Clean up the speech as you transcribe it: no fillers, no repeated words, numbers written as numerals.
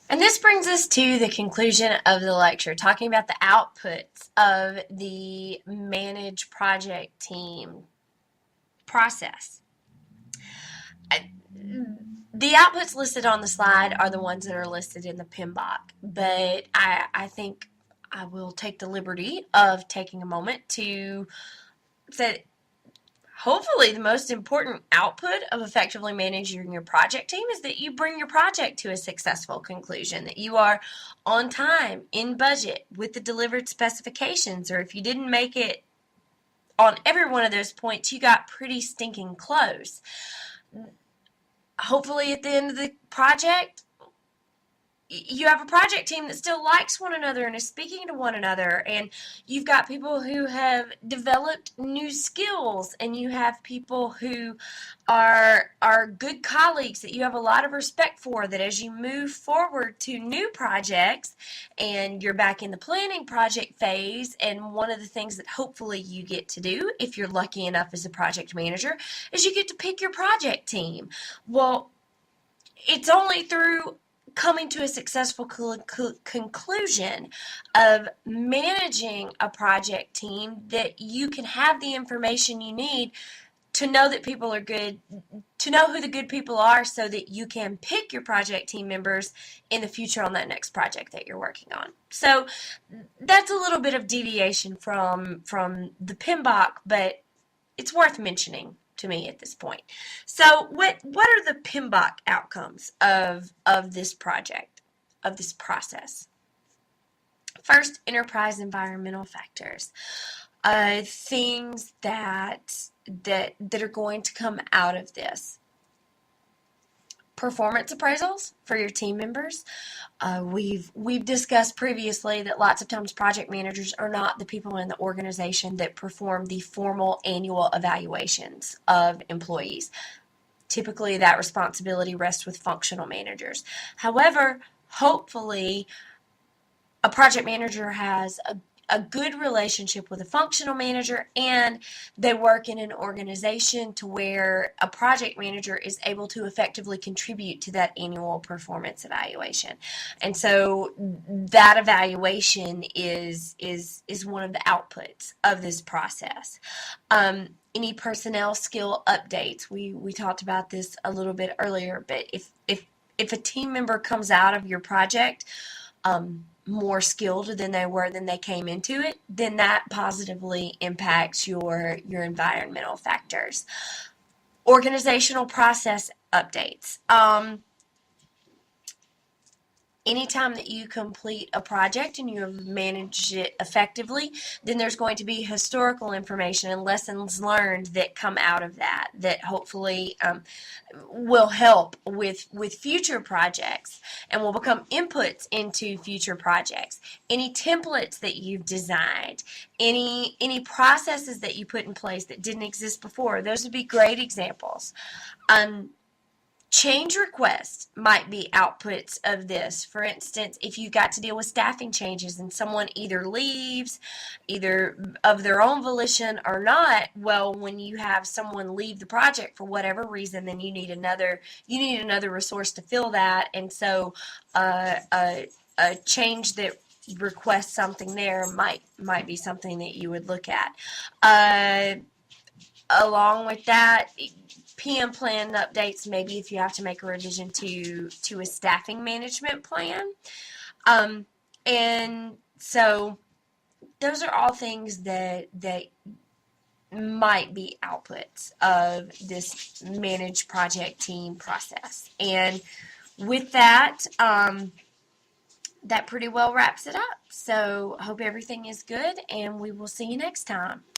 And this brings us to the conclusion of the lecture, talking about the outputs of the manage project team process. The outputs listed on the slide are the ones that are listed in the PMBOK, but I think I will take the liberty of taking a moment to say hopefully the most important output of effectively managing your project team is that you bring your project to a successful conclusion, that you are on time, in budget, with the delivered specifications, or if you didn't make it on every one of those points, you got pretty stinking close. Hopefully at the end of the project, you have a project team that still likes one another and is speaking to one another, and you've got people who have developed new skills, and you have people who are good colleagues that you have a lot of respect for, that as you move forward to new projects and you're back in the planning project phase, and one of the things that hopefully you get to do if you're lucky enough as a project manager is you get to pick your project team. Well, it's only through coming to a successful conclusion of managing a project team that you can have the information you need to know that people are good, to know who the good people are, so that you can pick your project team members in the future on that next project that you're working on. So that's a little bit of deviation from the PMBOK, but it's worth mentioning to me at this point. So what are the PMBOK outcomes of this project, of this process? First, enterprise environmental factors. Things that are going to come out of this. Performance appraisals for your team members. We've discussed previously that lots of times project managers are not the people in the organization that perform the formal annual evaluations of employees. Typically, that responsibility rests with functional managers. However, hopefully, a project manager has a good relationship with a functional manager, and they work in an organization to where a project manager is able to effectively contribute to that annual performance evaluation. And so that evaluation is one of the outputs of this process. Any personnel skill updates. We talked about this a little bit earlier, but if a team member comes out of your project more skilled than they were when they came into it, then that positively impacts your environmental factors. Organizational process updates. Anytime that you complete a project and you have managed it effectively, then there's going to be historical information and lessons learned that come out of that hopefully will help with future projects and will become inputs into future projects. Any templates that you've designed, any processes that you put in place that didn't exist before, those would be great examples. Change requests might be outputs of this. For instance, if you got to deal with staffing changes and someone either leaves, either of their own volition or not, well, when you have someone leave the project for whatever reason, then you need another resource to fill that. And so a change that requests something there might be something that you would look at. Along with that, PM plan updates, maybe if you have to make a revision to a staffing management plan. And so those are all things that might be outputs of this managed project team process. And with that, that pretty well wraps it up. So hope everything is good, and we will see you next time.